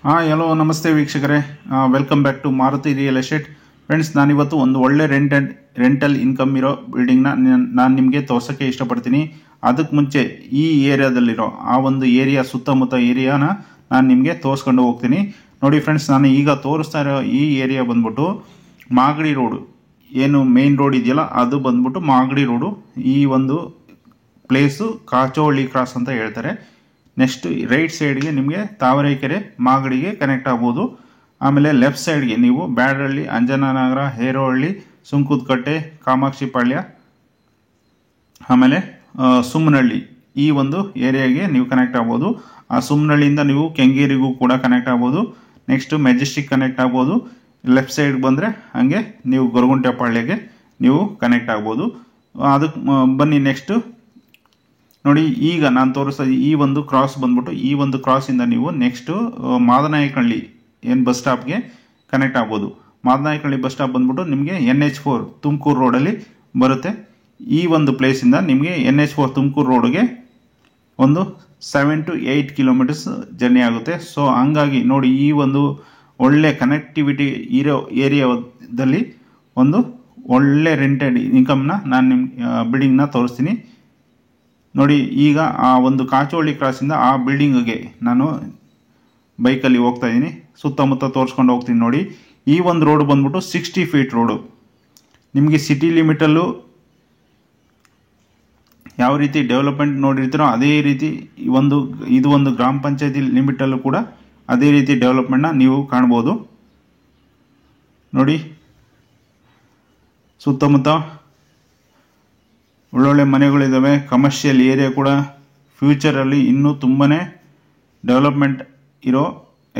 Hello ನಮಸ್ತೆ ವೀಕ್ಷಕರೇ, welcome back to Maruti real estate. Friends, ನಾನಿವತ್ತು ಒಂದು ಒಳ್ಳೆ ರೆಂಟಲ್ ಇನ್ಕಮ್ ಇರೋ ಬಿಲ್ಡಿಂಗ್ನ ನಾನು ನಿಮಗೆ ತೋರ್ಸೋಕ್ಕೆ ಇಷ್ಟಪಡ್ತೀನಿ. ಅದಕ್ಕೆ ಮುಂಚೆ ಈ ಏರಿಯಾದಲ್ಲಿರೋ ಆ ಒಂದು ಏರಿಯಾ ಸುತ್ತಮುತ್ತ ಏರಿಯಾನ ನಾನು ನಿಮಗೆ ತೋರಿಸ್ಕೊಂಡು ಹೋಗ್ತೀನಿ. ನೋಡಿ ಫ್ರೆಂಡ್ಸ್, ನಾನು ಈಗ ತೋರಿಸ್ತಾ ಇರೋ ಈ ಏರಿಯಾ ಬಂದ್ಬಿಟ್ಟು ಮಾಗಡಿ ರೋಡು, ಏನು ಮೇನ್ ರೋಡ್ ಇದೆಯಲ್ಲ ಅದು ಬಂದ್ಬಿಟ್ಟು ಮಾಗಡಿ ರೋಡು. ಈ ಒಂದು ಪ್ಲೇಸು ಕಾಚೋಹಳ್ಳಿ ಕ್ರಾಸ್ ಅಂತ ಹೇಳ್ತಾರೆ. ನೆಕ್ಸ್ಟ್ ರೈಟ್ ಸೈಡ್ಗೆ ನಿಮಗೆ ತಾವರೆಕೆರೆ ಮಾಗಡಿಗೆ ಕನೆಕ್ಟ್ ಆಗ್ಬೋದು. ಆಮೇಲೆ ಲೆಫ್ಟ್ ಸೈಡ್ಗೆ ನೀವು ಬ್ಯಾಡರಳ್ಳಿ, ಅಂಜನಾನಗರ, ಹೇರೋಹಳ್ಳಿ, ಸುಂಕುದಕಟ್ಟೆ, ಕಾಮಾಕ್ಷಿಪಾಳ್ಯ, ಆಮೇಲೆ ಸುಮ್ಮನಹಳ್ಳಿ, ಈ ಒಂದು ಏರಿಯಾಗೆ ನೀವು ಕನೆಕ್ಟ್ ಆಗ್ಬೋದು. ಆ ಸುಮ್ಮನಹಳ್ಳಿಯಿಂದ ನೀವು ಕೆಂಗೇರಿಗೂ ಕೂಡ ಕನೆಕ್ಟ್ ಆಗ್ಬೋದು. ನೆಕ್ಸ್ಟ್ ಮೆಜೆಸ್ಟಿಕ್ ಕನೆಕ್ಟ್ ಆಗ್ಬೋದು. ಲೆಫ್ಟ್ ಸೈಡ್ ಬಂದರೆ ಹಾಗೆ ನೀವು ಗೊರಗುಂಟೆಪಾಳ್ಯಗೆ ನೀವು ಕನೆಕ್ಟ್ ಆಗ್ಬೋದು. ಅದಕ್ಕೆ ಬನ್ನಿ. ನೆಕ್ಸ್ಟ್ ನೋಡಿ, ಈಗ ನಾನು ತೋರಿಸ್ತಾ ಈ ಒಂದು ಕ್ರಾಸ್ ಬಂದ್ಬಿಟ್ಟು ಈ ಒಂದು ಕ್ರಾಸಿಂದ ನೀವು ನೆಕ್ಸ್ಟ್ ಮಾದನಾಯಕನಹಳ್ಳಿ ಏನು ಬಸ್ ಸ್ಟಾಪ್ಗೆ ಕನೆಕ್ಟ್ ಆಗ್ಬೋದು. ಮಾದನಾಯಕನಹಳ್ಳಿ ಬಸ್ ಸ್ಟಾಪ್ ಬಂದ್ಬಿಟ್ಟು ನಿಮಗೆ NH4 ತುಮಕೂರು ರೋಡಲ್ಲಿ ಬರುತ್ತೆ. ಈ ಒಂದು ಪ್ಲೇಸಿಂದ ನಿಮಗೆ NH4 ತುಮಕೂರು ರೋಡ್ಗೆ ಒಂದು 7 to 8 ಕಿಲೋಮೀಟರ್ಸ್ ಜರ್ನಿ ಆಗುತ್ತೆ. ಸೊ ಹಂಗಾಗಿ ನೋಡಿ, ಈ ಒಂದು ಒಳ್ಳೆ ಕನೆಕ್ಟಿವಿಟಿ ಇರೋ ಏರಿಯಾದಲ್ಲಿ ಒಂದು ಒಳ್ಳೆ ರೆಂಟೆಡ್ ಇನ್ಕಮ್ನ ನಾನು ನಿಮ್ಮ ಬಿಲ್ಡಿಂಗ್ನ ತೋರಿಸ್ತೀನಿ. ನೋಡಿ, ಈಗ ಆ ಒಂದು ಕಾಚೋಹಳ್ಳಿ ಕ್ರಾಸಿಂದ ಆ ಬಿಲ್ಡಿಂಗ್ಗೆ ನಾನು ಬೈಕಲ್ಲಿ ಹೋಗ್ತಾ ಇದ್ದೀನಿ. ಸುತ್ತಮುತ್ತ ತೋರಿಸ್ಕೊಂಡು ಹೋಗ್ತೀನಿ. ನೋಡಿ, ಈ ಒಂದು ರೋಡ್ ಬಂದ್ಬಿಟ್ಟು 60 ಫೀಟ್ ರೋಡು. ನಿಮಗೆ ಸಿಟಿ ಲಿಮಿಟಲ್ಲೂ ಯಾವ ರೀತಿ ಡೆವಲಪ್ಮೆಂಟ್ ನೋಡಿರ್ತೀರೋ ಅದೇ ರೀತಿ ಇದು ಒಂದು ಗ್ರಾಮ ಪಂಚಾಯತಿ ಲಿಮಿಟಲ್ಲೂ ಕೂಡ ಅದೇ ರೀತಿ ಡೆವಲಪ್ಮೆಂಟ್ನ ನೀವು ಕಾಣ್ಬೋದು. ನೋಡಿ, ಸುತ್ತಮುತ್ತ ಒಳ್ಳೊಳ್ಳೆ ಮನೆಗಳಿದ್ದಾವೆ. ಕಮರ್ಷಿಯಲ್ ಏರಿಯಾ ಕೂಡ ಫ್ಯೂಚರಲ್ಲಿ ಇನ್ನೂ ತುಂಬಾ ಡೆವಲಪ್ಮೆಂಟ್ ಇರೋ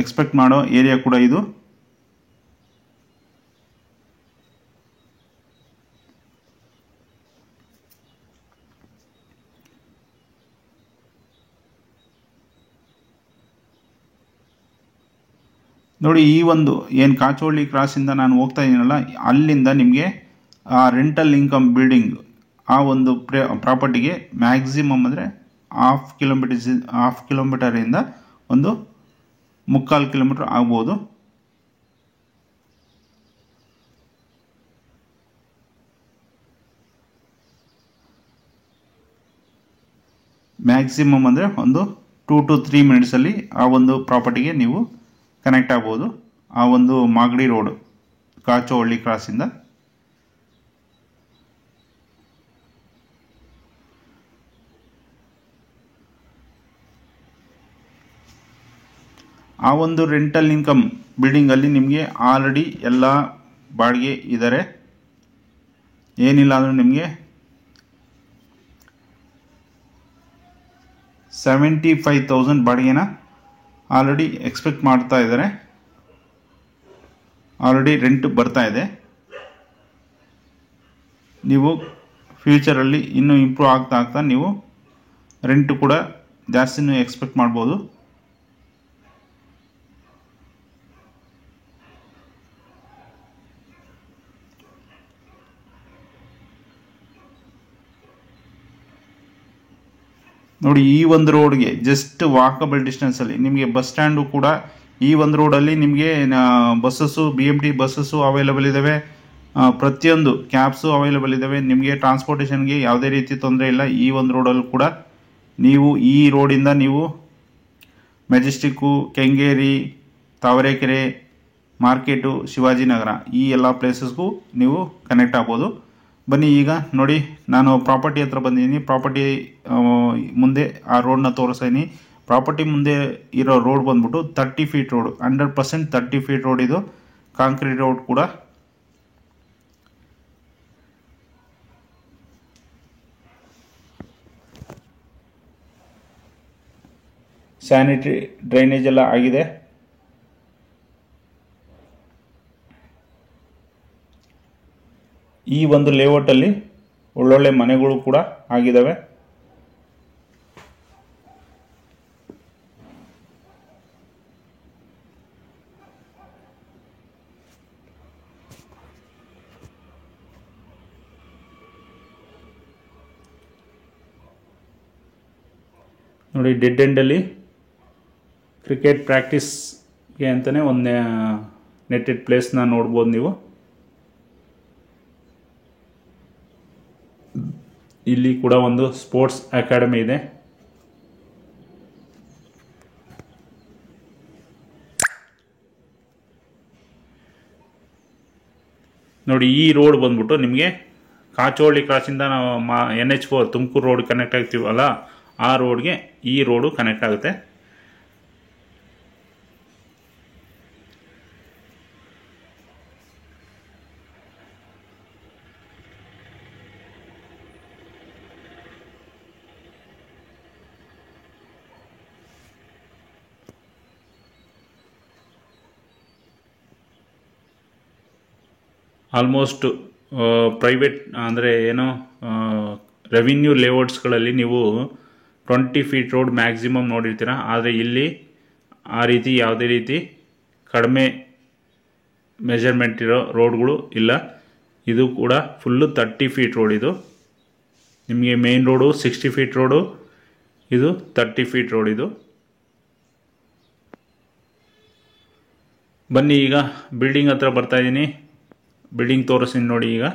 ಎಕ್ಸ್ಪೆಕ್ಟ್ ಮಾಡೋ ಏರಿಯಾ ಕೂಡ ಇದು. ನೋಡಿ, ಈ ಒಂದು ಏನು ಕಾಚೋಹಳ್ಳಿ ಕ್ರಾಸಿಂದ ನಾನು ಹೋಗ್ತಾ ಇದ್ದೀನಲ್ಲ, ಅಲ್ಲಿಂದ ನಿಮಗೆ ಆ ರೆಂಟಲ್ ಇನ್ಕಮ್ ಬಿಲ್ಡಿಂಗ್ ಆ ಒಂದು ಪ್ರಾಪರ್ಟಿಗೆ ಮ್ಯಾಕ್ಸಿಮಮ್ ಅಂದರೆ ಹಾಫ್ ಕಿಲೋಮೀಟರಿಂದ ಒಂದು 3/4 ಕಿಲೋಮೀಟರ್ ಆಗ್ಬೋದು. ಮ್ಯಾಕ್ಸಿಮಮ್ ಅಂದರೆ ಒಂದು 2 to 3 ಮಿನಿಟ್ಸಲ್ಲಿ ಆ ಒಂದು ಪ್ರಾಪರ್ಟಿಗೆ ನೀವು ಕನೆಕ್ಟ್ ಆಗ್ಬೋದು. ಆ ಒಂದು ಮಾಗಡಿ ರೋಡ್ ಕಾಚೋಹಳ್ಳಿ ಕ್ರಾಸಿಂದ ಆ ಒಂದು ರೆಂಟಲ್ ಇನ್ಕಮ್ ಬಿಲ್ಡಿಂಗಲ್ಲಿ ನಿಮಗೆ ಆಲ್ರೆಡಿ ಎಲ್ಲ ಬಾಡಿಗೆ ಇದ್ದಾರೆ. ಏನಿಲ್ಲ ಅಂದರೂ ನಿಮಗೆ 75,000 ಬಾಡಿಗೆನ ಆಲ್ರೆಡಿ ಎಕ್ಸ್ಪೆಕ್ಟ್ ಮಾಡ್ತಾ ಇದ್ದಾರೆ. ಆಲ್ರೆಡಿ ರೆಂಟ್ ಬರ್ತಾ ಇದೆ. ನೀವು ಫ್ಯೂಚರಲ್ಲಿ ಇನ್ನೂ ಇಂಪ್ರೂವ್ ಆಗ್ತಾ ನೀವು ರೆಂಟ್ ಕೂಡ ಜಾಸ್ತಿನೂ ಎಕ್ಸ್ಪೆಕ್ಟ್ ಮಾಡ್ಬೋದು. ನೋಡಿ, ಈ ಒಂದು ರೋಡ್ಗೆ ಜಸ್ಟ್ ವಾಕಬಲ್ ಡಿಸ್ಟೆನ್ಸಲ್ಲಿ ನಿಮಗೆ ಬಸ್ ಸ್ಟ್ಯಾಂಡು ಕೂಡ ಈ ಒಂದು ರೋಡಲ್ಲಿ ನಿಮಗೆ ಬಸ್ಸಸ್ಸು, BMT ಬಸ್ಸಸ್ಸು ಅವೈಲೇಬಲ್ ಇದ್ದಾವೆ. ಪ್ರತಿಯೊಂದು ಕ್ಯಾಬ್ಸು ಅವೈಲೇಬಲ್ ಇದ್ದಾವೆ. ನಿಮಗೆ ಟ್ರಾನ್ಸ್ಪೋರ್ಟೇಷನ್ಗೆ ಯಾವುದೇ ರೀತಿ ತೊಂದರೆ ಇಲ್ಲ. ಈ ಒಂದು ರೋಡಲ್ಲೂ ಕೂಡ ನೀವು ಈ ರೋಡಿಂದ ನೀವು ಮೆಜೆಸ್ಟಿಕ್ಕು, ಕೆಂಗೇರಿ, ತಾವರೆಕೆರೆ ಮಾರ್ಕೆಟು, ಶಿವಾಜಿನಗರ ಈ ಎಲ್ಲ ಪ್ಲೇಸಸ್ಗೂ ನೀವು ಕನೆಕ್ಟ್ ಆಗ್ಬೋದು. ಬನ್ನಿ, ಈಗ ನೋಡಿ, ನಾನು ಪ್ರಾಪರ್ಟಿ ಹತ್ರ ಬಂದಿದ್ದೀನಿ. ಪ್ರಾಪರ್ಟಿ ಮುಂದೆ ಆ ರೋಡ್ನ ತೋರಿಸ್ತೀನಿ. ಪ್ರಾಪರ್ಟಿ ಮುಂದೆ ಇರೋ ರೋಡ್ ಬಂದ್ಬಿಟ್ಟು 30 ಫೀಟ್ ರೋಡ್, 100% 30 ಫೀಟ್ ರೋಡ್. ಇದು ಕಾಂಕ್ರೀಟ್ ರೋಡ್ ಕೂಡ. ಸ್ಯಾನಿಟರಿ ಡ್ರೈನೇಜ್ ಎಲ್ಲ ಆಗಿದೆ. ಈ ಒಂದು ಲೇಔಟಲ್ಲಿ ಒಳ್ಳೊಳ್ಳೆ ಮನೆಗಳು ಕೂಡ ಆಗಿದ್ದಾವೆ. ನೋಡಿ, ಡೆಡ್ ಎಂಡಲ್ಲಿ ಕ್ರಿಕೆಟ್ ಪ್ರಾಕ್ಟೀಸ್ ಅಂತಲೇ ಒಂದು ನೆಟ್ಟೆಡ್ ಪ್ಲೇಸ್ನ ನೋಡ್ಬೋದು ನೀವು. ಇಲ್ಲಿ ಕೂಡ ಒಂದು ಸ್ಪೋರ್ಟ್ಸ್ ಅಕಾಡೆಮಿ ಇದೆ. ನೋಡಿ, ಈ ರೋಡ್ ಬಂದ್ಬಿಟ್ಟು ನಿಮಗೆ ಕಾಚೋಳಿ ಕ್ರಾಸಿಂದ ನಾವು NH4 ತುಮಕೂರು ರೋಡ್ ಕನೆಕ್ಟ್ ಆಗ್ತೀವಲ್ಲ, ಆ ರೋಡ್ಗೆ ಈ ರೋಡು ಕನೆಕ್ಟ್ ಆಗುತ್ತೆ. ಆಲ್ಮೋಸ್ಟ್ ಪ್ರೈವೇಟ್ ಅಂದರೆ ಏನೋ ರೆವಿನ್ಯೂ ಲೇಔಟ್ಸ್ಗಳಲ್ಲಿ ನೀವು 20 ಫೀಟ್ ರೋಡ್ ಮ್ಯಾಕ್ಸಿಮಮ್ ನೋಡಿರ್ತೀರ. ಆದರೆ ಇಲ್ಲಿ ಆ ರೀತಿ ಯಾವುದೇ ರೀತಿ ಕಡಿಮೆ ಮೆಜರ್ಮೆಂಟ್ ಇರೋ ರೋಡ್ಗಳು ಇಲ್ಲ. ಇದು ಕೂಡ ಫುಲ್ಲು 30 ಫೀಟ್ ರೋಡ್. ಇದು ನಿಮಗೆ ಮೇನ್ ರೋಡು 60 ಫೀಟ್ ರೋಡು, ಇದು 30 ಫೀಟ್ ರೋಡ್. ಇದು ಬನ್ನಿ, ಈಗ ಬಿಲ್ಡಿಂಗ್ ಹತ್ರ ಬರ್ತಾ ಇದ್ದೀನಿ. ಬಿಲ್ಡಿಂಗ್ ತೋರಿಸ್ತೀನಿ ನೋಡಿ. ಈಗ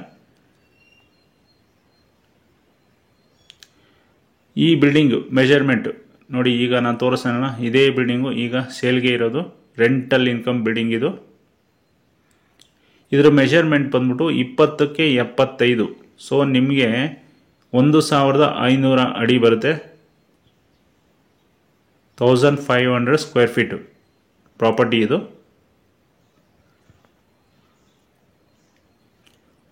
ಈ ಬಿಲ್ಡಿಂಗು ಮೆಜರ್ಮೆಂಟ್ ನೋಡಿ. ಈಗ ನಾನು ತೋರಿಸೋಣ, ಇದೇ ಬಿಲ್ಡಿಂಗು ಈಗ ಸೇಲ್ಗೆ ಇರೋದು ರೆಂಟಲ್ ಇನ್ಕಮ್ ಬಿಲ್ಡಿಂಗ್ ಇದು. ಇದರ ಮೆಜರ್ಮೆಂಟ್ ಬಂದ್ಬಿಟ್ಟು 20ಕ್ಕೆ 75. ಸೊ ನಿಮಗೆ 1500 ಅಡಿ ಬರುತ್ತೆ. 1500 ಸ್ಕ್ವೇರ್ ಫೀಟು ಪ್ರಾಪರ್ಟಿ ಇದು.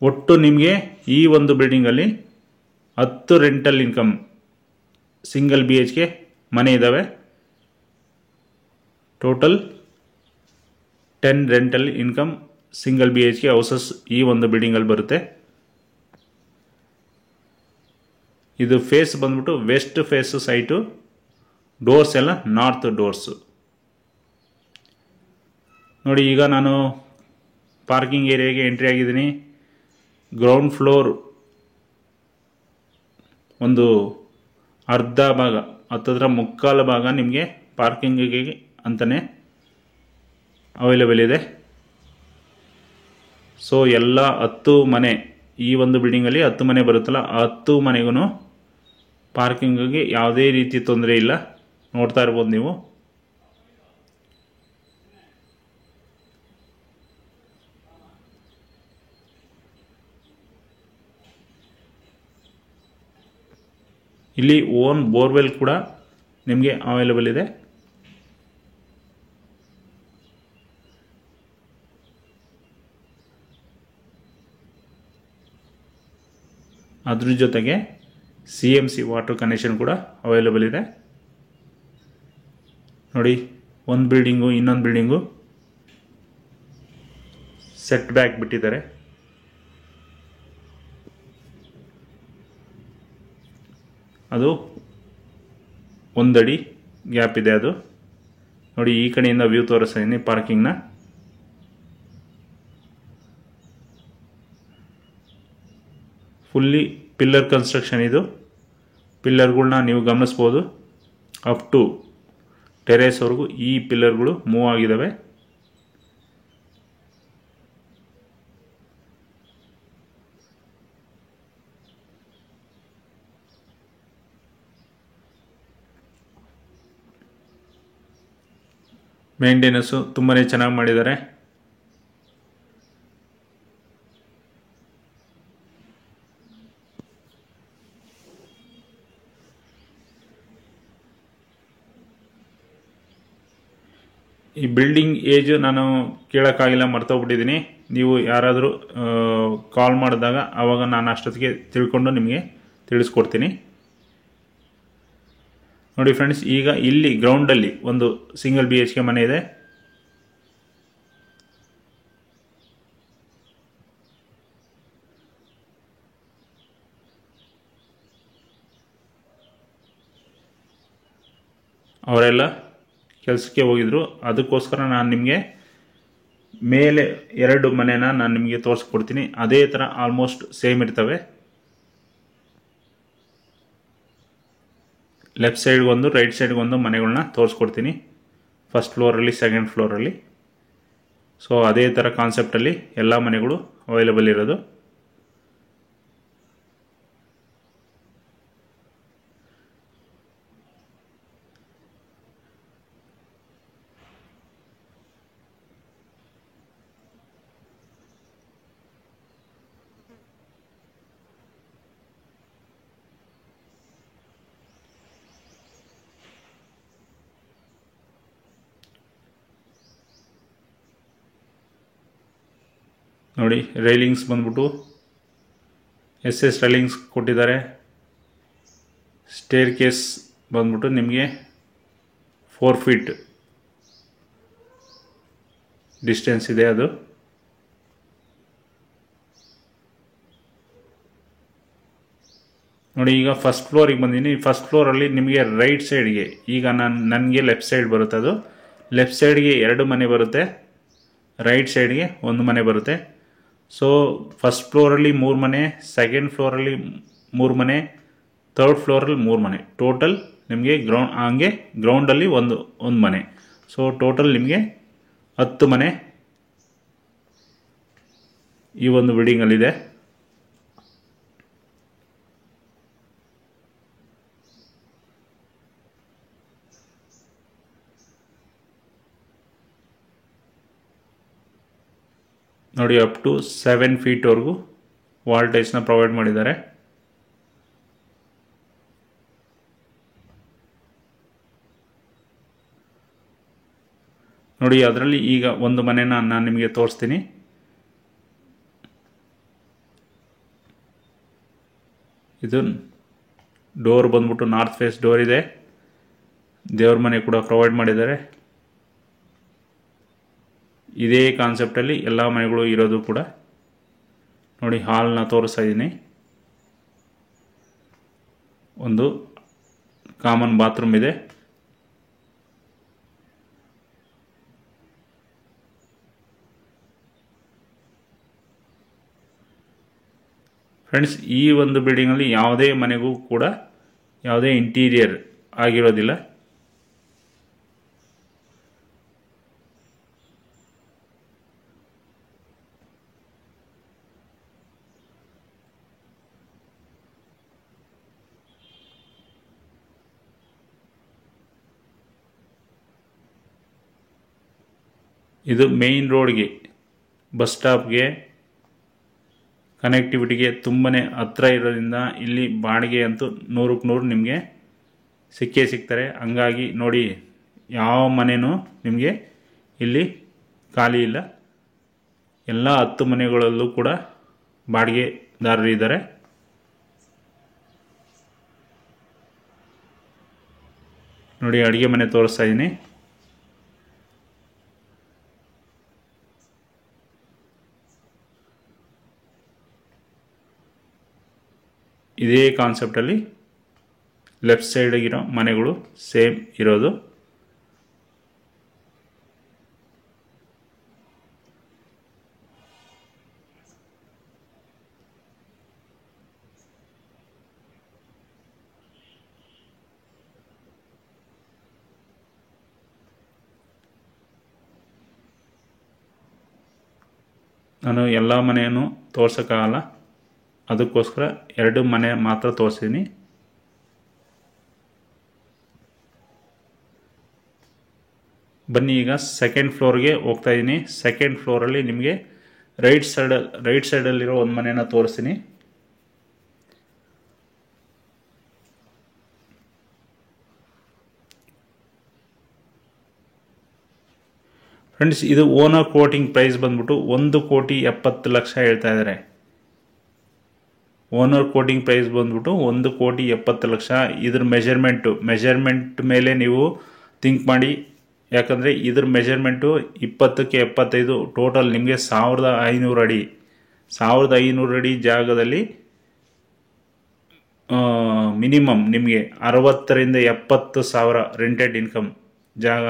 ಒಟ್ಟು ನಿಮಗೆ ಈ ಒಂದು ಬಿಲ್ಡಿಂಗಲ್ಲಿ 10 ರೆಂಟಲ್ ಇನ್ಕಮ್ ಸಿಂಗಲ್ BHK ಮನೆ ಇದ್ದಾವೆ. Total 10 rental income single BHK houses ಈ ಒಂದು ಬಿಲ್ಡಿಂಗಲ್ಲಿ ಬರುತ್ತೆ. ಇದು ಫೇಸ್ ಬಂದ್ಬಿಟ್ಟು ವೆಸ್ಟ್ ಫೇಸ್ ಸೈಟು. ಡೋರ್ಸ್ ಎಲ್ಲ ನಾರ್ತ್ ಡೋರ್ಸು ನೋಡಿ. ಈಗ ನಾನು ಪಾರ್ಕಿಂಗ್ ಏರಿಯಾಗೆ ಎಂಟ್ರಿ ಆಗಿದ್ದೀನಿ. ಗ್ರೌಂಡ್ ಫ್ಲೋರ್ ಒಂದು ಅರ್ಧ ಭಾಗ, ಹತ್ತತ್ರ ಮುಕ್ಕಾಲು ಭಾಗ ನಿಮಗೆ ಪಾರ್ಕಿಂಗಿಗೆ ಅಂತಲೇ ಅವೈಲೇಬಲ್ ಇದೆ. ಸೊ ಎಲ್ಲ 10 ಮನೆ, ಈ ಒಂದು ಬಿಲ್ಡಿಂಗಲ್ಲಿ 10 ಮನೆ ಬರುತ್ತಲ್ಲ, ಆ 10 ಮನೆಗೂ ಪಾರ್ಕಿಂಗಿಗೆ ಯಾವುದೇ ರೀತಿ ತೊಂದರೆ ಇಲ್ಲ. ನೋಡ್ತಾ ಇರ್ಬೋದು ನೀವು. ಇಲ್ಲಿ ಓನ್ ಬೋರ್ವೆಲ್ ಕೂಡ ನಿಮಗೆ ಅವೈಲೇಬಲ್ ಇದೆ. ಅದ್ರ ಜೊತೆಗೆ CMC ವಾಟರ್ ಕನೆಕ್ಷನ್ ಕೂಡ ಅವೈಲೇಬಲ್ ಇದೆ ನೋಡಿ. ಒಂದು ಬಿಲ್ಡಿಂಗು ಇನ್ನೊಂದು ಬಿಲ್ಡಿಂಗು ಸೆಟ್ ಬ್ಯಾಕ್ ಬಿಟ್ಟಿದ್ದಾರೆ. ಅದು 1 ಅಡಿ ಗ್ಯಾಪ್ ಇದೆ. ಅದು ನೋಡಿ, ಈ ಕಡೆಯಿಂದ ವ್ಯೂ ತೋರಿಸ್ತಾ ಇದ್ದೀನಿ ಪಾರ್ಕಿಂಗ್ನ. ಫುಲ್ಲಿ ಪಿಲ್ಲರ್ ಕನ್ಸ್ಟ್ರಕ್ಷನ್ ಇದು. ಪಿಲ್ಲರ್ಗಳನ್ನ ನೀವು ಗಮನಿಸ್ಬೋದು. ಅಪ್ ಟು ಟೆರೇಸ್ವರೆಗೂ ಈ ಪಿಲ್ಲರ್ಗಳು ಮೂವ್ ಆಗಿದ್ದಾವೆ. ಮೇಂಟೆನೆನ್ಸು ತುಂಬಾ ಚೆನ್ನಾಗಿ ಮಾಡಿದ್ದಾರೆ. ಈ ಬಿಲ್ಡಿಂಗ್ ಏಜು ನಾನು ಕೇಳೋಕ್ಕಾಗಿಲ್ಲ, ಮರ್ತೋಗ್ಬಿಟ್ಟಿದ್ದೀನಿ. ನೀವು ಯಾರಾದರೂ ಕಾಲ್ ಮಾಡಿದಾಗ ಆವಾಗ ನಾನು ಅಷ್ಟೊತ್ತಿಗೆ ತಿಳ್ಕೊಂಡು ನಿಮಗೆ ತಿಳಿಸ್ಕೊಡ್ತೀನಿ. ನೋಡಿ ಫ್ರೆಂಡ್ಸ್, ಈಗ ಇಲ್ಲಿ ಗ್ರೌಂಡಲ್ಲಿ ಒಂದು ಸಿಂಗಲ್ BHK ಮನೆ ಇದೆ. ಅವರೆಲ್ಲ ಕೆಲಸಕ್ಕೆ ಹೋಗಿದ್ರು. ಅದಕ್ಕೋಸ್ಕರ ನಾನು ನಿಮಗೆ ಮೇಲೆ 2 ಮನೆನ ನಾನು ನಿಮಗೆ ತೋರಿಸ್ಕೊಡ್ತೀನಿ. ಅದೇ ಥರ ಆಲ್ಮೋಸ್ಟ್ ಸೇಮ್ ಇರ್ತವೆ. ಲೆಫ್ಟ್ ಸೈಡ್ಗೊಂದು ರೈಟ್ ಸೈಡ್ಗೊಂದು ಮನೆಗಳನ್ನ ತೋರಿಸ್ಕೊಡ್ತೀನಿ. ಫಸ್ಟ್ ಫ್ಲೋರಲ್ಲಿ ಸೆಕೆಂಡ್ ಫ್ಲೋರಲ್ಲಿ. ಸೊ ಅದೇ ಥರ ಕಾನ್ಸೆಪ್ಟಲ್ಲಿ ಎಲ್ಲ ಮನೆಗಳು ಅವೈಲೇಬಲ್ ಇರೋದು. ನೋಡಿ, ರೈಲಿಂಗ್ಸ್ ಬಂದ್ಬಿಟ್ಟು SS ರೈಲಿಂಗ್ಸ್ ಕೊಟ್ಟಿದ್ದಾರೆ. ಸ್ಟೇರ್ ಕೇಸ್ ಬಂದ್ಬಿಟ್ಟು ನಿಮಗೆ 4 ಫೀಟ್ ಡಿಸ್ಟೆನ್ಸ್ ಇದೆ. ಅದು ನೋಡಿ, ಈಗ ಫಸ್ಟ್ ಫ್ಲೋರಿಗೆ ಬಂದಿನಿ. ಫಸ್ಟ್ ಫ್ಲೋರಲ್ಲಿ ನಿಮಗೆ ರೈಟ್ ಸೈಡ್ಗೆ, ಈಗ ನನಗೆ ಲೆಫ್ಟ್ ಸೈಡ್ ಬರುತ್ತೆ. ಅದು ಲೆಫ್ಟ್ ಸೈಡ್ಗೆ 2 ಮನೆ ಬರುತ್ತೆ, ರೈಟ್ ಸೈಡ್ಗೆ 1 ಮನೆ ಬರುತ್ತೆ. ಸೊ ಫಸ್ಟ್ ಫ್ಲೋರಲ್ಲಿ 3 ಮನೆ, ಸೆಕೆಂಡ್ ಫ್ಲೋರಲ್ಲಿ 3 ಮನೆ, ಥರ್ಡ್ ಫ್ಲೋರಲ್ಲಿ 3 ಮನೆ. ಟೋಟಲ್ ನಿಮಗೆ ಗ್ರೌಂಡಲ್ಲಿ ಒಂದು ಮನೆ. ಸೊ ಟೋಟಲ್ ನಿಮಗೆ 10 ಮನೆ ಈ ಒಂದು ಬಿಲ್ಡಿಂಗಲ್ಲಿದೆ. ನೋಡಿ, ಅಪ್ ಟು 7 ಫೀಟ್ವರೆಗೂ ವಾಲ್ ಟೈಲ್ಸ್ನ ಪ್ರೊವೈಡ್ ಮಾಡಿದ್ದಾರೆ. ನೋಡಿ, ಅದರಲ್ಲಿ ಈಗ ಒಂದು ಮನೆನ ನಾನು ನಿಮಗೆ ತೋರಿಸ್ತೀನಿ. ಇದು ಡೋರ್ ಬಂದ್ಬಿಟ್ಟು ನಾರ್ತ್ ಫೇಸ್ ಡೋರ್ ಇದೆ. ದೇವ್ರ ಮನೆ ಕೂಡ ಪ್ರೊವೈಡ್ ಮಾಡಿದ್ದಾರೆ. ಇದೇ ಕಾನ್ಸೆಪ್ಟಲ್ಲಿ ಎಲ್ಲ ಮನೆಗಳು ಇರೋದು ಕೂಡ. ನೋಡಿ, ಹಾಲ್ನ ತೋರಿಸ್ತಾ ಇದ್ದೀನಿ. ಒಂದು ಕಾಮನ್ ಬಾತ್ರೂಮ್ ಇದೆ. ಫ್ರೆಂಡ್ಸ್, ಈ ಒಂದು ಬಿಲ್ಡಿಂಗಲ್ಲಿ ಯಾವುದೇ ಮನೆಗೂ ಕೂಡ ಯಾವುದೇ ಇಂಟೀರಿಯರ್ ಆಗಿರೋದಿಲ್ಲ. ಇದು ಮೇನ್ ರೋಡ್ಗೆ, ಬಸ್ ಸ್ಟಾಪ್ಗೆ, ಕನೆಕ್ಟಿವಿಟಿಗೆ ತುಂಬಾ ಹತ್ರ ಇರೋದ್ರಿಂದ ಇಲ್ಲಿ ಬಾಡಿಗೆ ಅಂತೂ 100ಕ್ಕೆ 100 ನಿಮಗೆ ಸಿಗ್ತಾರೆ. ಹಂಗಾಗಿ ನೋಡಿ, ಯಾವ ಮನೆಯೂ ನಿಮಗೆ ಇಲ್ಲಿ ಖಾಲಿ ಇಲ್ಲ. ಎಲ್ಲ 10 ಮನೆಗಳಲ್ಲೂ ಕೂಡ ಬಾಡಿಗೆದಾರರಿದ್ದಾರೆ. ನೋಡಿ, ಅಡುಗೆ ಮನೆ ತೋರಿಸ್ತಾ ಇದ್ದೀನಿ. ಇದೇ ಕಾನ್ಸೆಪ್ಟಲ್ಲಿ ಲೆಫ್ಟ್ ಸೈಡಿಗಿರೋ ಮನೆಗಳು ಸೇಮ್ ಇರೋದು. ನಾನು ಎಲ್ಲ ಮನೆಯನ್ನು ತೋರ್ಸೋಕ್ಕಾಗಲ್ಲ, ಅದಕ್ಕೋಸ್ಕರ 2 ಮನೆ ಮಾತ್ರ ತೋರಿಸಿದ್ದೀನಿ. ಬನ್ನಿ, ಈಗ ಸೆಕೆಂಡ್ ಫ್ಲೋರ್ಗೆ ಹೋಗ್ತಾ ಇದ್ದೀನಿ. ಸೆಕೆಂಡ್ ಫ್ಲೋರಲ್ಲಿ ನಿಮಗೆ ರೈಟ್ ಸೈಡಲ್ಲಿರೋ ಒಂದು ಮನೆನ ತೋರಿಸ್ತೀನಿ. ಫ್ರೆಂಡ್ಸ್, ಇದು ಓನರ್ ಕೋಟಿಂಗ್ ಪ್ರೈಸ್ ಬಂದ್ಬಿಟ್ಟು 1,70,00,000 ಹೇಳ್ತಾ ಇದ್ದಾರೆ. ಓನರ್ ಕೋಟಿಂಗ್ ಪ್ರೈಸ್ ಬಂದ್ಬಿಟ್ಟು 1,70,00,000. ಇದ್ರ ಮೆಜರ್ಮೆಂಟ್ ಮೇಲೆ ನೀವು ಥಿಂಕ್ ಮಾಡಿ. ಯಾಕಂದರೆ ಇದ್ರ ಮೆಜರ್ಮೆಂಟು 20ಕ್ಕೆ 75, ಟೋಟಲ್ ನಿಮಗೆ 1,500 ಅಡಿ. 1,500 ಅಡಿ ಜಾಗದಲ್ಲಿ ಮಿನಿಮಮ್ ನಿಮಗೆ 60,000ರಿಂದ 70,000 ರೆಂಟೆಡ್ ಇನ್ಕಮ್ ಜಾಗ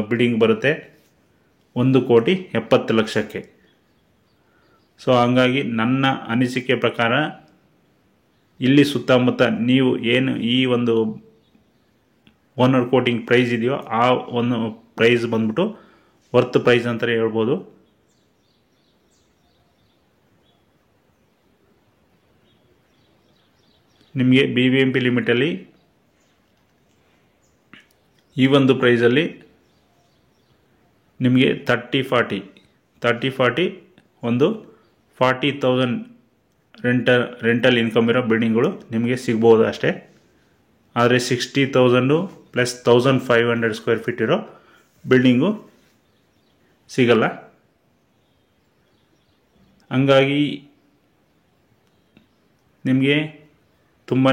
ಬಿಲ್ಡಿಂಗ್ ಬರುತ್ತೆ 1,70,00,000ಕ್ಕೆ. ಸೊ ಹಂಗಾಗಿ ನನ್ನ ಅನಿಸಿಕೆ ಪ್ರಕಾರ ಇಲ್ಲಿ ಸುತ್ತಮುತ್ತ ನೀವು ಏನು ಈ ಒಂದು ಓನರ್ ಕೋಟಿಂಗ್ ಪ್ರೈಸ್ ಇದೆಯೋ ಆ ಒಂದು ಪ್ರೈಸ್ ಬಂದ್ಬಿಟ್ಟು ವರ್ತ್ ಪ್ರೈಸ್ ಅಂತಲೇ ಹೇಳ್ಬೋದು. ನಿಮಗೆ BBMP ಲಿಮಿಟಲ್ಲಿ ಈ ಒಂದು ಪ್ರೈಸಲ್ಲಿ ನಿಮಗೆ 30-40 ಒಂದು 40,000 ರೆಂಟಲ್ ಇನ್ಕಮ್ ಇರೋ ಬಿಲ್ಡಿಂಗ್ಗಳು ನಿಮಗೆ ಸಿಗ್ಬೋದು ಅಷ್ಟೇ. ಆದರೆ 60,000 ಪ್ಲಸ್ 1,500 ಸ್ಕ್ವೇರ್ ಫೀಟ್ ಇರೋ ಬಿಲ್ಡಿಂಗು ಸಿಗಲ್ಲ. ಹಂಗಾಗಿ ನಿಮಗೆ ತುಂಬಾ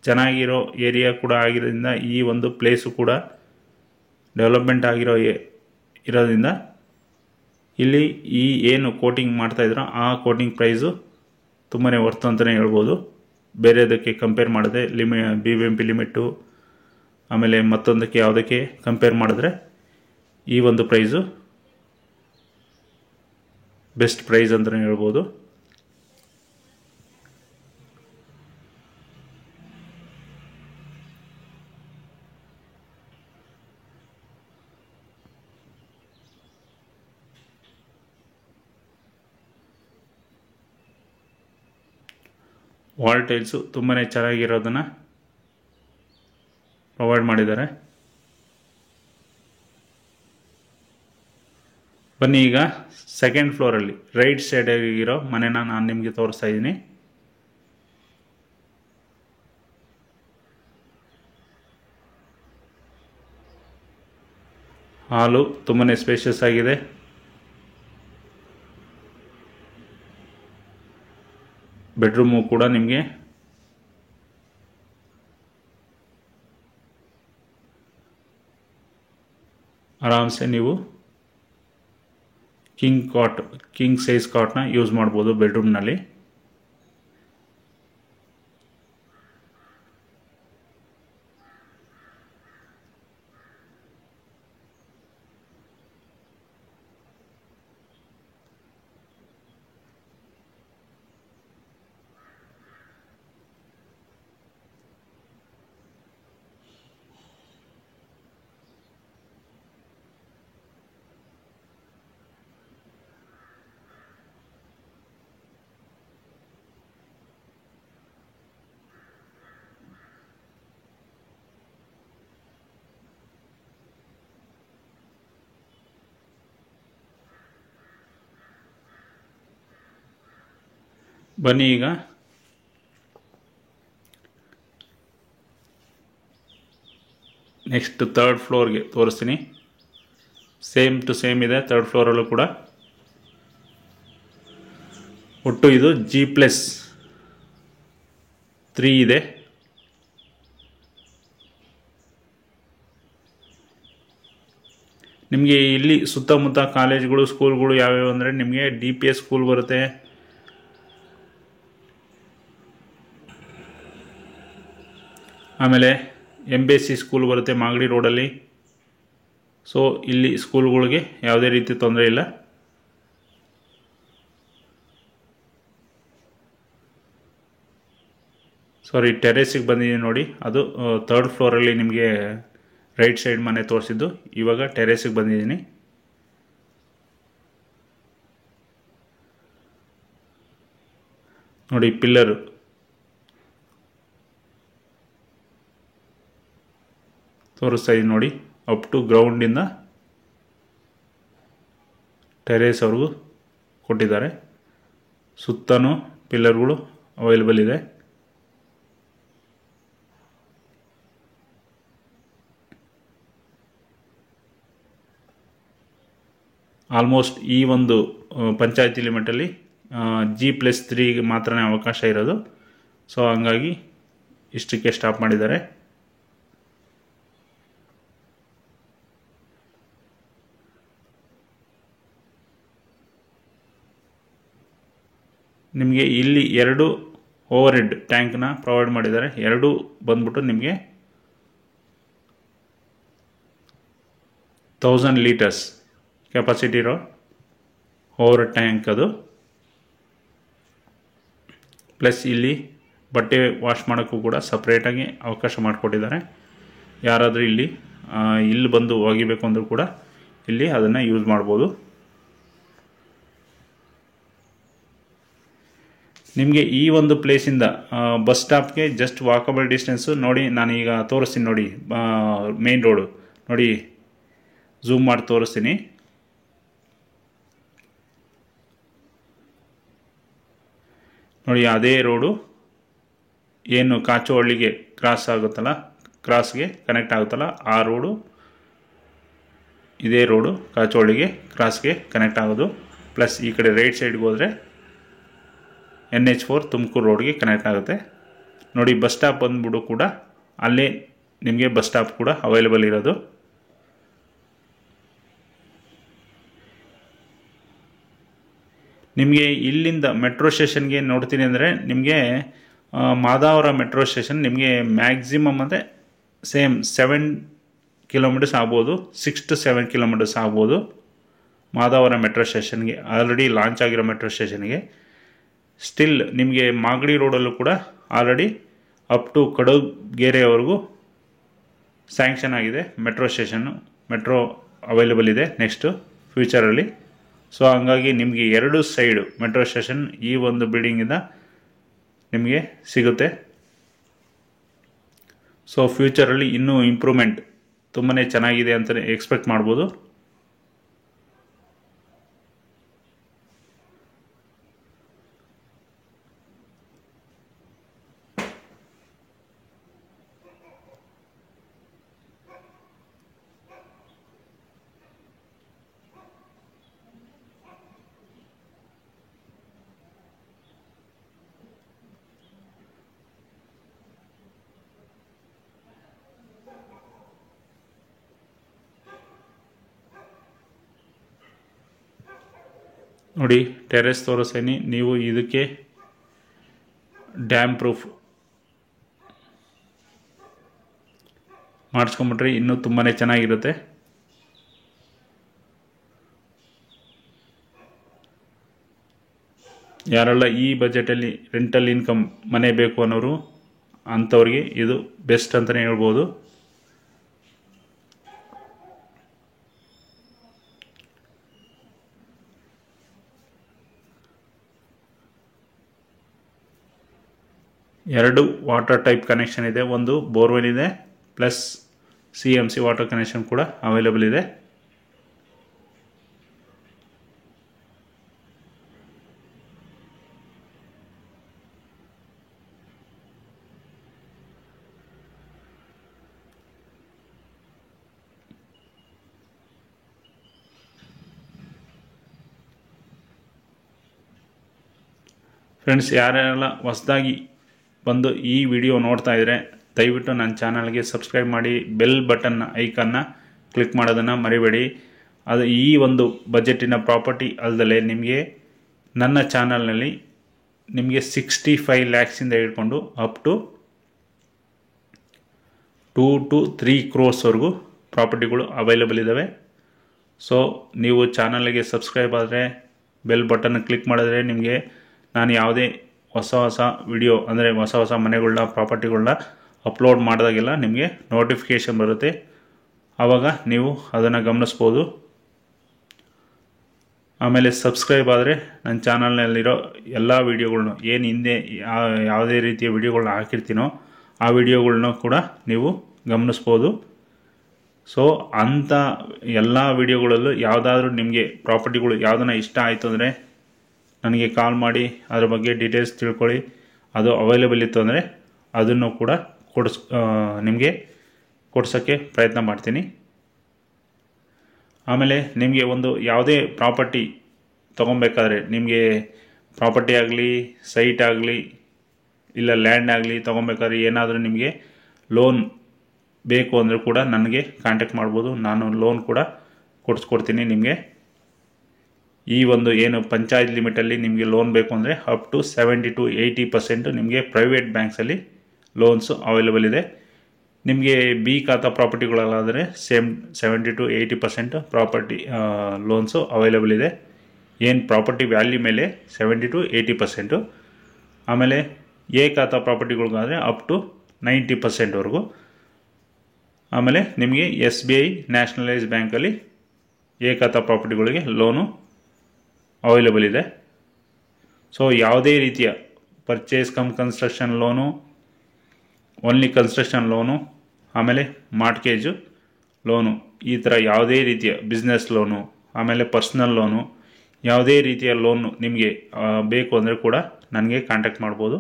ಚೆನ್ನಾಗಿರೋ ಏರಿಯಾ ಕೂಡ ಆಗಿರೋದ್ರಿಂದ ಈ ಒಂದು ಪ್ಲೇಸು ಕೂಡ ಡೆವಲಪ್ಮೆಂಟ್ ಇರೋದ್ರಿಂದ ಇಲ್ಲಿ ಈ ಏನು ಕೋಟಿಂಗ್ ಮಾಡ್ತಾಯಿದ್ರೋ ಆ ಕೋಟಿಂಗ್ ಪ್ರೈಸು ತುಂಬಾ ವರ್ತ್ ಅಂತಲೇ ಹೇಳ್ಬೋದು. ಬೇರೆದಕ್ಕೆ ಕಂಪೇರ್ ಮಾಡಿದ್ರೆ BBMP ಲಿಮಿಟು ಆಮೇಲೆ ಮತ್ತೊಂದಕ್ಕೆ ಯಾವುದಕ್ಕೆ ಕಂಪೇರ್ ಮಾಡಿದ್ರೆ ಈ ಒಂದು ಪ್ರೈಸು ಬೆಸ್ಟ್ ಪ್ರೈಸ್ ಅಂತಲೇ ಹೇಳ್ಬೋದು. ವಾಲ್ ಟೈಲ್ಸು ತುಂಬಾ ಚೆನ್ನಾಗಿರೋದನ್ನು ಪ್ರೊವೈಡ್ ಮಾಡಿದ್ದಾರೆ. ಬನ್ನಿ ಈಗ ಸೆಕೆಂಡ್ ಫ್ಲೋರಲ್ಲಿ ರೈಟ್ ಸೈಡಾಗಿರೋ ಮನೆನ ನಾನು ನಿಮಗೆ ತೋರಿಸ್ತಾ ಇದ್ದೀನಿ. ಹಾಲು ತುಂಬಾ ಸ್ಪೇಷಿಯಸ್ ಆಗಿದೆ. ಬೆಡ್ರೂಮು ಕೂಡ ನಿಮಗೆ ಆರಾಮ್ಸೆ ನೀವು ಕಿಂಗ್ ಸೈಜ್ ಕಾಟ್ನ ಯೂಸ್ ಮಾಡ್ಬೋದು ಬೆಡ್ರೂಮ್ನಲ್ಲಿ. ಬನ್ನಿ ಈಗ ನೆಕ್ಸ್ಟ್ ಥರ್ಡ್ ಫ್ಲೋರ್ಗೆ ತೋರಿಸ್ತೀನಿ. ಸೇಮ್ ಟು ಸೇಮ್ ಇದೆ ಥರ್ಡ್ ಫ್ಲೋರಲ್ಲೂ ಕೂಡ. ಒಟ್ಟು ಇದು G+3 ಇದೆ. ನಿಮಗೆ ಇಲ್ಲಿ ಸುತ್ತಮುತ್ತ ಕಾಲೇಜ್ಗಳು ಸ್ಕೂಲ್ಗಳು ಯಾವ್ಯಾವು ಅಂದರೆ ನಿಮಗೆ DPS ಸ್ಕೂಲ್ ಬರುತ್ತೆ, ಆಮೇಲೆ MBSC ಸ್ಕೂಲ್ ಬರುತ್ತೆ ಮಾಗಡಿ ರೋಡಲ್ಲಿ. ಸೊ ಇಲ್ಲಿ ಸ್ಕೂಲ್ಗಳಿಗೆ ಯಾವುದೇ ರೀತಿ ತೊಂದರೆ ಇಲ್ಲ. ಸಾರಿ, ಟೆರೇಸಿಗೆ ಬಂದಿದ್ದೀನಿ ನೋಡಿ. ಅದು ಥರ್ಡ್ ಫ್ಲೋರಲ್ಲಿ ನಿಮಗೆ ರೈಟ್ ಸೈಡ್ ಮನೆ ತೋರಿಸಿದ್ದು. ಇವಾಗ ಟೆರೇಸಿಗೆ ಬಂದಿದ್ದೀನಿ. ನೋಡಿ ಪಿಲ್ಲರು ತೋರಿಸ್ತಾ ಇದ್ದೀನಿ ನೋಡಿ. ಅಪ್ ಟು ಗ್ರೌಂಡಿಂದ ಟೆರೇಸ್ವರೆಗೂ ಕೊಟ್ಟಿದ್ದಾರೆ. ಸುತ್ತಲೂ ಪಿಲ್ಲರ್ಗಳು ಅವೈಲೇಬಲ್ ಇದೆ. ಆಲ್ಮೋಸ್ಟ್ ಈ ಒಂದು ಪಂಚಾಯತಿ ಲಿಮಿಟಲ್ಲಿ G+3ಗೆ ಮಾತ್ರ ಅವಕಾಶ ಇರೋದು. ಸೊ ಹಂಗಾಗಿ ಇಷ್ಟಕ್ಕೆ ಸ್ಟಾಪ್ ಮಾಡಿದ್ದಾರೆ. ನಿಮಗೆ ಇಲ್ಲಿ 2 ಓವರ್ ಹೆಡ್ ಟ್ಯಾಂಕ್ನ ಪ್ರೊವೈಡ್ ಮಾಡಿದ್ದಾರೆ. 2 ಬಂದ್ಬಿಟ್ಟು ನಿಮಗೆ 1000 ಲೀಟರ್ಸ್ ಕೆಪಾಸಿಟಿ ಇರೋ ಓವರ್ ಟ್ಯಾಂಕ್ ಅದು. ಪ್ಲಸ್ ಇಲ್ಲಿ ಬಟ್ಟೆ ವಾಶ್ ಮಾಡೋಕ್ಕೂ ಕೂಡ ಸಪ್ರೇಟಾಗಿ ಅವಕಾಶ ಮಾಡಿಕೊಟ್ಟಿದ್ದಾರೆ. ಯಾರಾದರೂ ಇಲ್ಲಿ ಬಂದು ಒಗಿಬೇಕು ಅಂದರೂ ಕೂಡ ಇಲ್ಲಿ ಅದನ್ನು ಯೂಸ್ ಮಾಡ್ಬೋದು. ನಿಮಗೆ ಈ ಒಂದು ಪ್ಲೇಸಿಂದ ಬಸ್ ಸ್ಟಾಪ್ಗೆ ಜಸ್ಟ್ ವಾಕಬಲ್ ಡಿಸ್ಟೆನ್ಸು ನೋಡಿ. ನಾನೀಗ ತೋರಿಸ್ತೀನಿ ನೋಡಿ, ಮೇನ್ ರೋಡು ನೋಡಿ, ಝೂಮ್ ಮಾಡಿ ತೋರಿಸ್ತೀನಿ. ನೋಡಿ ಅದೇ ರೋಡು ಏನು ಕಾಚುವಳ್ಳಿಗೆ ಕ್ರಾಸ್ ಆಗುತ್ತಲ್ಲ, ಕ್ರಾಸ್ಗೆ ಕನೆಕ್ಟ್ ಆಗುತ್ತಲ್ಲ, ಆ ರೋಡು ಇದೇ ರೋಡು ಕಾಚುವಳ್ಳಿಗೆ ಕ್ರಾಸ್ಗೆ ಕನೆಕ್ಟ್ ಆಗೋದು. ಪ್ಲಸ್ ಈ ಕಡೆ ರೈಟ್ ಸೈಡ್ಗೆ ಹೋದರೆ NH4 ತುಮಕೂರು ರೋಡ್ಗೆ ಕನೆಕ್ಟ್ ಆಗುತ್ತೆ. ನೋಡಿ ಬಸ್ ಸ್ಟಾಪ್ ಬಂದ್ಬಿಡು ಕೂಡ ಅಲ್ಲೇ ನಿಮಗೆ ಬಸ್ ಸ್ಟಾಪ್ ಕೂಡ ಅವೈಲೇಬಲ್ ಇರೋದು. ನಿಮಗೆ ಇಲ್ಲಿಂದ ಮೆಟ್ರೋ ಸ್ಟೇಷನ್ಗೆ ನೋಡ್ತೀನಿ ಅಂದರೆ ನಿಮಗೆ ಮಾದಾವರ ಮೆಟ್ರೋ ಸ್ಟೇಷನ್ ನಿಮಗೆ ಮ್ಯಾಕ್ಸಿಮಮ್ ಅಂದರೆ ಸೇಮ್ 7 ಕಿಲೋಮೀಟರ್ಸ್ ಆಗ್ಬೋದು, 6 to 7 ಕಿಲೋಮೀಟರ್ಸ್ ಆಗ್ಬೋದು ಮಾದಾವರ ಮೆಟ್ರೋ ಸ್ಟೇಷನ್ಗೆ, ಆಲ್ರೆಡಿ ಲಾಂಚ್ ಆಗಿರೋ ಮೆಟ್ರೋ ಸ್ಟೇಷನ್ಗೆ. ಸ್ಟಿಲ್ ನಿಮಗೆ ಮಾಗಡಿ ರೋಡಲ್ಲೂ ಕೂಡ ಆಲ್ರೆಡಿ ಅಪ್ ಟು ಕಡಗೇರೆವರೆಗೂ ಸ್ಯಾಂಕ್ಷನ್ ಆಗಿದೆ ಮೆಟ್ರೋ ಸ್ಟೇಷನ್ನು, ಮೆಟ್ರೋ ಅವೈಲೇಬಲ್ ಇದೆ ನೆಕ್ಸ್ಟು ಫ್ಯೂಚರಲ್ಲಿ. ಸೊ ಹಂಗಾಗಿ ನಿಮಗೆ 2 ಸೈಡು ಮೆಟ್ರೋ ಸ್ಟೇಷನ್ ಈ ಒಂದು ಬಿಲ್ಡಿಂಗಿಂದ ನಿಮಗೆ ಸಿಗುತ್ತೆ. ಸೊ ಫ್ಯೂಚರಲ್ಲಿ ಇನ್ನೂ ಇಂಪ್ರೂವ್ಮೆಂಟ್ ತುಂಬಾ ಚೆನ್ನಾಗಿದೆ ಅಂತಲೇ ಎಕ್ಸ್ಪೆಕ್ಟ್ ಮಾಡ್ಬೋದು. ನೋಡಿ ಟೆರೆಸ್ ತೋರಿಸ್ತೀನಿ, ನೀವು ಇದಕ್ಕೆ ಡ್ಯಾಮ್ ಪ್ರೂಫ್ ಮಾಡಿಸ್ಕೊಂಬಿಟ್ರೆ ಇನ್ನೂ ತುಂಬಾ ಚೆನ್ನಾಗಿರುತ್ತೆ. ಯಾರೆಲ್ಲ ಈ ಬಜೆಟಲ್ಲಿ ರೆಂಟಲ್ ಇನ್ಕಮ್ ಮನೆ ಬೇಕು ಅನ್ನೋರು ಅಂಥವ್ರಿಗೆ ಇದು ಬೆಸ್ಟ್ ಅಂತಲೇ ಹೇಳ್ಬೋದು. ಎರಡು ವಾಟರ್ ಟೈಪ್ ಕನೆಕ್ಷನ್ ಇದೆ, ಒಂದು ಬೋರ್ವೆಲ್ ಇದೆ ಪ್ಲಸ್ CMC ವಾಟರ್ ಕನೆಕ್ಷನ್ ಕೂಡ ಅವೈಲೇಬಲ್ ಇದೆ. ಫ್ರೆಂಡ್ಸ್, ಯಾರೆಲ್ಲ ಹೊಸದಾಗಿ ಬಂದು ಈ ವಿಡಿಯೋ ನೋಡ್ತಾ ಇದ್ದರೆ ದಯವಿಟ್ಟು ನನ್ನ ಚಾನಲ್ಗೆ ಸಬ್ಸ್ಕ್ರೈಬ್ ಮಾಡಿ, ಬೆಲ್ ಬಟನ್ ಐಕನ್ನ ಕ್ಲಿಕ್ ಮಾಡೋದನ್ನು ಮರಿಬೇಡಿ. ಅದು ಈ ಒಂದು ಬಜೆಟಿನ ಪ್ರಾಪರ್ಟಿ ಅಲ್ಲದೆ ನಿಮಗೆ ನನ್ನ ಚಾನಲ್ನಲ್ಲಿ ನಿಮಗೆ 65 ಲ್ಯಾಕ್ಸಿಂದ ಹಿಡ್ಕೊಂಡು ಅಪ್ ಟು 2 to 3 crores ಪ್ರಾಪರ್ಟಿಗಳು ಅವೈಲೇಬಲ್ ಇದ್ದಾವೆ. ಸೊ ನೀವು ಚಾನಲ್ಗೆ ಸಬ್ಸ್ಕ್ರೈಬ್ ಆದರೆ, ಬೆಲ್ ಬಟನ್ ಕ್ಲಿಕ್ ಮಾಡಿದ್ರೆ ನಿಮಗೆ ನಾನು ಯಾವುದೇ ಹೊಸ ವಿಡಿಯೋ ಅಂದರೆ ಹೊಸ ಮನೆಗಳನ್ನ ಪ್ರಾಪರ್ಟಿಗಳನ್ನ ಅಪ್ಲೋಡ್ ಮಾಡಿದಾಗೆಲ್ಲ ನಿಮಗೆ ನೋಟಿಫಿಕೇಷನ್ ಬರುತ್ತೆ. ಆವಾಗ ನೀವು ಅದನ್ನು ಗಮನಿಸ್ಬೋದು. ಆಮೇಲೆ ಸಬ್ಸ್ಕ್ರೈಬ್ ಆದರೆ ನನ್ನ ಚಾನಲ್ನಲ್ಲಿರೋ ಎಲ್ಲ ವೀಡಿಯೋಗಳ್ನು ಏನು ಹಿಂದೆ ಯಾವುದೇ ರೀತಿಯ ವಿಡಿಯೋಗಳನ್ನ ಹಾಕಿರ್ತೀನೋ ಆ ವಿಡಿಯೋಗಳ್ನ ಕೂಡ ನೀವು ಗಮನಿಸ್ಬೋದು. ಸೊ ಅಂಥ ಎಲ್ಲ ವಿಡಿಯೋಗಳಲ್ಲೂ ಯಾವುದಾದ್ರೂ ನಿಮಗೆ ಪ್ರಾಪರ್ಟಿಗಳು ಯಾವುದನ್ನ ಇಷ್ಟ ಆಯಿತು ಅಂದರೆ ನನಗೆ ಕಾಲ್ ಮಾಡಿ ಅದ್ರ ಬಗ್ಗೆ ಡೀಟೇಲ್ಸ್ ತಿಳ್ಕೊಳ್ಳಿ. ಅದು ಅವೈಲೇಬಲ್ ಇತ್ತು ಅಂದರೆ ಅದನ್ನು ಕೂಡ ನಿಮಗೆ ಕೊಡ್ಸೋಕ್ಕೆ ಪ್ರಯತ್ನ ಮಾಡ್ತೀನಿ. ಆಮೇಲೆ ನಿಮಗೆ ಒಂದು ಯಾವುದೇ ಪ್ರಾಪರ್ಟಿ ತೊಗೊಬೇಕಾದ್ರೆ, ನಿಮಗೆ ಪ್ರಾಪರ್ಟಿ ಆಗಲಿ, ಸೈಟ್ ಆಗಲಿ, ಇಲ್ಲ ಲ್ಯಾಂಡ್ ಆಗಲಿ ತೊಗೊಬೇಕಾದ್ರೆ ಏನಾದರೂ ನಿಮಗೆ ಲೋನ್ ಬೇಕು ಅಂದರೆ ಕೂಡ ನನಗೆ ಕಾಂಟ್ಯಾಕ್ಟ್ ಮಾಡ್ಬೋದು. ನಾನು ಲೋನ್ ಕೂಡ ಕೊಡಿಸ್ಕೊಡ್ತೀನಿ ನಿಮಗೆ. ಈ ಒಂದು ಏನು ಪಂಚಾಯತ್ ಲಿಮಿಟಲ್ಲಿ ನಿಮಗೆ ಲೋನ್ ಬೇಕು ಅಂದರೆ ಅಪ್ ಟು 70 to 80% ನಿಮಗೆ ಪ್ರೈವೇಟ್ ಬ್ಯಾಂಕ್ಸಲ್ಲಿ ಲೋನ್ಸು ಅವೈಲೇಬಲ್ ಇದೆ. ನಿಮಗೆ ಬಿ ಖಾತಾ ಪ್ರಾಪರ್ಟಿಗಳಲ್ಲಾದರೆ same 70 to 80% property loans available ಇದೆ. ಏನು ಪ್ರಾಪರ್ಟಿ ವ್ಯಾಲ್ಯೂ ಮೇಲೆ 70 to 80%. ಆಮೇಲೆ ಎ ಖಾತಾ ಪ್ರಾಪರ್ಟಿಗಳಿಗಾದರೆ ಅಪ್ ಟು 90%. ಆಮೇಲೆ ನಿಮಗೆ SBI ನ್ಯಾಷನಲೈಸ್ ಬ್ಯಾಂಕಲ್ಲಿ ಏಕತಾ ಪ್ರಾಪರ್ಟಿಗಳಿಗೆ ಲೋನು ಅವೈಲೇಬಲ್ ಇದೆ. ಸೊ ಯಾವುದೇ ರೀತಿಯ purchase come construction loan, only construction loan, ಆಮೇಲೆ ಮಾರ್ಟ್ಗೇಜು ಲೋನು, ಈ ಥರ ಯಾವುದೇ ರೀತಿಯ ಬಿಸ್ನೆಸ್ ಲೋನು, ಆಮೇಲೆ ಪರ್ಸ್ನಲ್ ಲೋನು, ಯಾವುದೇ ರೀತಿಯ ಲೋನು ನಿಮಗೆ ಬೇಕು ಅಂದರೆ ಕೂಡ ನನಗೆ ಕಾಂಟ್ಯಾಕ್ಟ್ ಮಾಡ್ಬೋದು.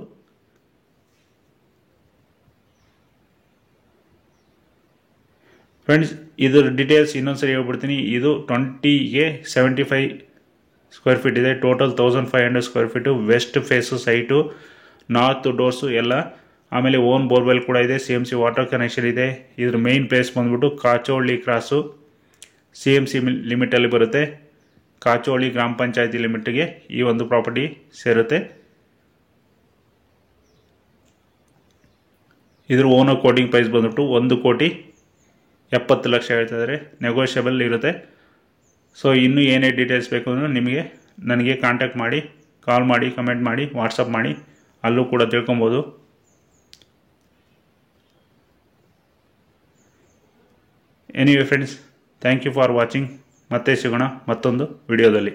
ಫ್ರೆಂಡ್ಸ್, ಇದರ ಡೀಟೇಲ್ಸ್ ಇನ್ನೊಂದ್ಸರಿ ಹೇಳ್ಬಿಡ್ತೀನಿ. ಇದು 20ಗೆ 75 ಸ್ಕ್ವೇರ್ ಫೀಟ್ ಇದೆ. Total 1500 square feet. West face site, north doors ಎಲ್ಲ. ಆಮೇಲೆ ಓನ್ ಬೋರ್ವೆಲ್ ಕೂಡ ಇದೆ. CMC ವಾಟರ್ ಕನೆಕ್ಷನ್ ಇದೆ. ಇದ್ರ ಮೇನ್ ಪ್ಲೇಸ್ ಬಂದ್ಬಿಟ್ಟು ಕಾಚೋಹಳ್ಳಿ ಕ್ರಾಸು CMC ಲಿಮಿಟಲ್ಲಿ ಬರುತ್ತೆ. ಕಾಚೋಹಳ್ಳಿ ಗ್ರಾಮ ಪಂಚಾಯತಿ ಲಿಮಿಟ್ಗೆ ಈ ಒಂದು ಪ್ರಾಪರ್ಟಿ ಸೇರುತ್ತೆ. ಇದ್ರ ಓನರ್ ಕೋಟಿಂಗ್ ಪ್ರೈಸ್ ಬಂದ್ಬಿಟ್ಟು 1,70,00,000 ಹೇಳ್ತಾ ಇದ್ದಾರೆ. ನೆಗೋಷಿಯಬಲ್ ಇರುತ್ತೆ. ಸೊ ಇನ್ನೂ ಏನೇ ಡೀಟೇಲ್ಸ್ ಬೇಕು ಅಂದರೆ ನನಗೆ ಕಾಂಟ್ಯಾಕ್ಟ್ ಮಾಡಿ, ಕಾಲ್ ಮಾಡಿ, ಕಮೆಂಟ್ ಮಾಡಿ, ವಾಟ್ಸಪ್ ಮಾಡಿ, ಅಲ್ಲೂ ಕೂಡ ತಿಳ್ಕೊಬೋದು. Anyway friends, thank you for watching. ಮತ್ತೆ ಸಿಗೋಣ ಮತ್ತೊಂದು ವಿಡಿಯೋದಲ್ಲಿ.